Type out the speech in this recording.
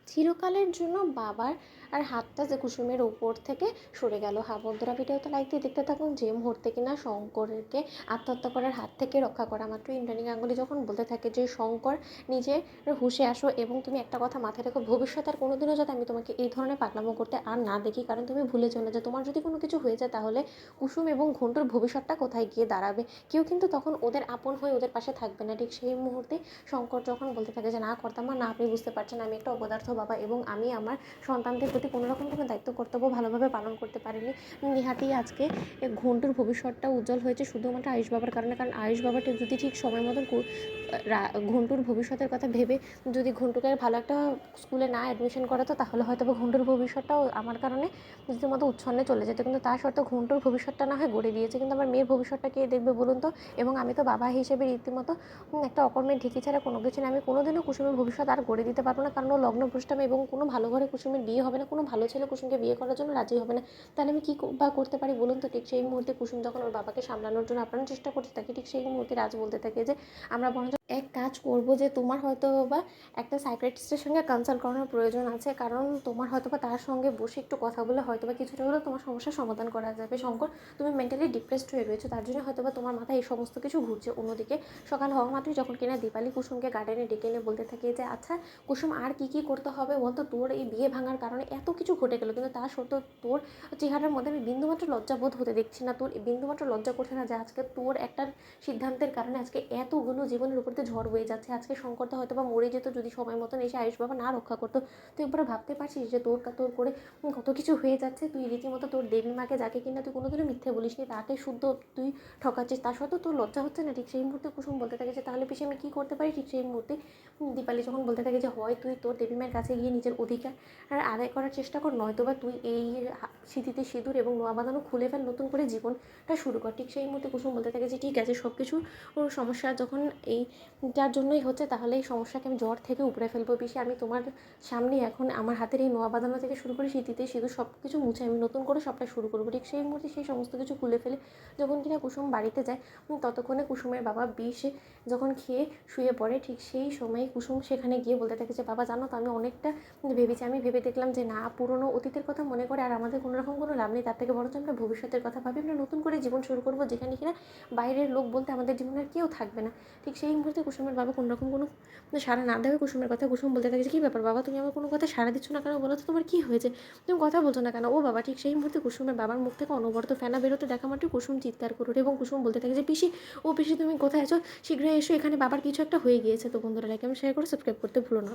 চিরকালের জন্য বাবার আর হাতটা যে কুসুমের উপর থেকে সরে গেল। হ্যাঁ বন্ধুরা, ভিডিওতে লাইক দিয়ে দেখতে থাকুন। যে মুহূর্তে কিনা শঙ্করকে আত্মহত্যা করার হাত থেকে রক্ষা করা মাত্র ইন্দ্রাণী গাঙ্গুলি যখন বলতে থাকে যে শঙ্কর নিজের হুঁশে আসো এবং তুমি একটা কথা মাথায় রেখো, ভবিষ্যতে আর কোনোদিনও যাতে আমি তোমাকে এই ধরনের পাগলামো করতে আর না দেখি, কারণ তুমি ভুলে যেও না যে তোমার যদি কোনো কিছু হয়ে যায় তাহলে কুসুম এবং ঘন্টুর ভবিষ্যৎটা কোথায় গিয়ে দাঁড়াবে। কেউ কিন্তু তখন ওদের আপন হয়ে ওদের পাশে থাকবে না। ঠিক সেই মুহূর্তে শঙ্কর যখন বলতে থাকে যে না কর্তামা, না আপনি বুঝতে পারছেন আমি একটা অপদার্থ বাবা এবং আমি আমার সন্তানদের প্রতি কোনোরকম কোনো দায়িত্ব কর্তব্য ভালোভাবে পালন করতে পারিনি। নিহাতি আজকে ঘন্টুর ভবিষ্যৎটা উজ্জ্বল হয়েছে শুধুমাত্র আয়ুষ বাবার কারণে, কারণ আয়ুষ বাবাটা যদি ঠিক সময় মতন ঘন্টুর ভবিষ্যতের কথা ভেবে যদি ঘন্টুকে ভালো একটা স্কুলে না অ্যাডমিশন করাতো তাহলে হয়তো ঘন্টুর ভবিষ্যৎটাও আমার কারণে রীতিমতো উচ্ছন্নে চলে যেত, কিন্তু তা সত্ত্বেও ঘন্টুর ভবিষ্যৎটা না হয় গড়ে দিয়েছে, কিন্তু আমার মেয়ের ভবিষ্যৎটা কে দেখবে বলুন তো। এবং আমি তো বাবা হিসেবে রীতিমতো একটা অকর্মের ঢেঁকি ছাড়া কোনো কিছু না। আমি কোনোদিনও কুসুমের ভবিষ্যৎ আর গড়ে দিতে পারবো না, কারণ ও লগ্নভ্রষ্টামে এবং কোনো ভালো ঘরে কুসুমের বিয়ে হবে না, কোনো ভালো ছেলে কুসুমকে বিয়ে করার জন্য রাজি হবে না। তাহলে আমি কী বা করতে পারি বলুন তো। ঠিক সেই মুহূর্তে কুসুম যখন ওর বাবাকে সামলানোর জন্য আপনার চেষ্টা করতে থাকে, ঠিক সেই মুহূর্তে রাজ বলতে থাকে যে আমরা বরঞ্চ এক কাজ করবো, যে তোমার হয়তো বা একটা সাইকিয়াট্রিস্টের সঙ্গে কনসাল্ট করানোর প্রয়োজন আছে, কারণ তোমার হয়তো বা তার সঙ্গে বসে একটু কথা বলে হয়তো বা কিছুটা হলেও তোমার সমস্যার সমাধান করা যাবে। শঙ্কর, তুমি মেন্টালি ডিপ্রেসড হয়ে রয়েছো, তার জন্য হয়তো বা তোমার মাথায় এই সমস্ত কিছু ঘুরছে। অন্যদিকে সকাল হওয়া মাত্রই যখন কিনা দীপালি কুসুমকে গার্ডেনে ডেকে এনে বলতে থাকে যে আচ্ছা কুসুম, আর কি কি করতে হবে বলতো, তোর এই বিয়ে ভাঙার কারণে এত কিছু ঘটে গেলো, কিন্তু তা সত্ত্বেও তোর চেহারার মধ্যে আমি বিন্দুমাত্র লজ্জাবোধ হতে দেখছি না, তোর বিন্দুমাত্র লজ্জা করছে না যে আজকে তোর একটা সিদ্ধান্তের কারণে আজকে এতগুলো জীবনের উপর দিয়ে ঝড় বয়ে যাচ্ছে। আজকে শঙ্করটা হয়তো বা মরে যেত যদি সময় মতন এসে আয়ুষ বাবা না রক্ষা করতো। তুই একবার ভাবতে পারছিস যে তোর তোর করে কত কিছু হয়ে যাচ্ছে। তুই রীতিমতো তোর দেবী মাকে, যাকে কিনা তুই কোনোদিনও মিথ্যে বলিসনি, তাকে শুদ্ধ তুই ঠকাচ্ছিস, তার সত্ত্বেও তোর লজ্জা হচ্ছে না। ঠিক সেই মুহূর্তে কুসুম বলতে থাকে যে তাহলে পিছিয়ে আমি কী করতে পারি। ঠিক সেই মুহূর্তে দীপালি যখন বলতে থাকে যে হয় তুই তোর দেবী মায়ের কাছে গিয়ে নিজের অধিকার আদায় করার চেষ্টা কর, নয়তো বা তুই এই স্মৃতিতে সিঁদুর এবং নোয়া বাঁধানো খুলে ফেল, নতুন করে জীবনটা শুরু কর। ঠিক সেই মুহূর্তে কুসুম বলতে থাকে যে ঠিক আছে, সব কিছু ওর সমস্যা যখন এইটার জন্যই হচ্ছে তাহলে এই সমস্যাকে আমি জ্বর থেকে উপড়ে ফেলবো। পিসি, আমি তোমার সামনে এখন আমার হাতের এই নোয়া বাঁধানো থেকে শুরু করে স্মৃতিতে সিঁদুর সব কিছু মুছে আমি নতুন করে সবটা শুরু করবো। ঠিক সেই মুহূর্তে সেই সমস্ত কিছু খুলে ফেলে যখন কিনা কুসুম বাড়িতে যায়, ততক্ষণে কুসুমের বাবা বিষে যখন খেয়ে শুয়ে পড়ে, ঠিক সেই সময় কুসুম সেখানে গিয়ে বলতে থাকে যে বাবা জানো তো, আমি অনেকটা ভেবেছি, আমি ভেবে দেখলাম যে না, পুরনো অতীতের কথা মনে করে আর আমাদের কোনোরকম কোনো লাভ নেই, তার থেকে বরঞ্চ আমরা ভবিষ্যতের কথা ভাবি, আমরা নতুন করে জীবন শুরু করবো, যেখানে কিনা বাইরের লোক বলতে আমাদের জীবনে আর কেউ থাকবে না। ঠিক সেই মুহূর্তে কুসুমের বাবা কোনোরকম কোনো সাড়া না দেবে কুসুমের কথা। কুসুম বলতে থাকে যে কী ব্যাপার বাবা, তুমি আমার কোনো কথা সাড়া দিচ্ছ না কেন, বলো তো তোমার কী হয়েছে, তুমি কথা বলছো না কেন। ও বাবা, ঠিক সেই মুহূর্তে কুসুমের বাবার মুখ থেকে অনবরত ফেনা বেরোতে দেখা মাত্র কুসুম চিৎকার করে ওঠে এবং কুসুম বলতে থাকে যে পিসি, ও পিসি তুমি কোথায় আছো, শীঘ্রই এসো, এখানে বাবার কিছু একটা হয়ে গিয়েছে। তো বন্ধুরা, লাইক এবং শেয়ার করে সাবস্ক্রাইব করতে ভুলো না।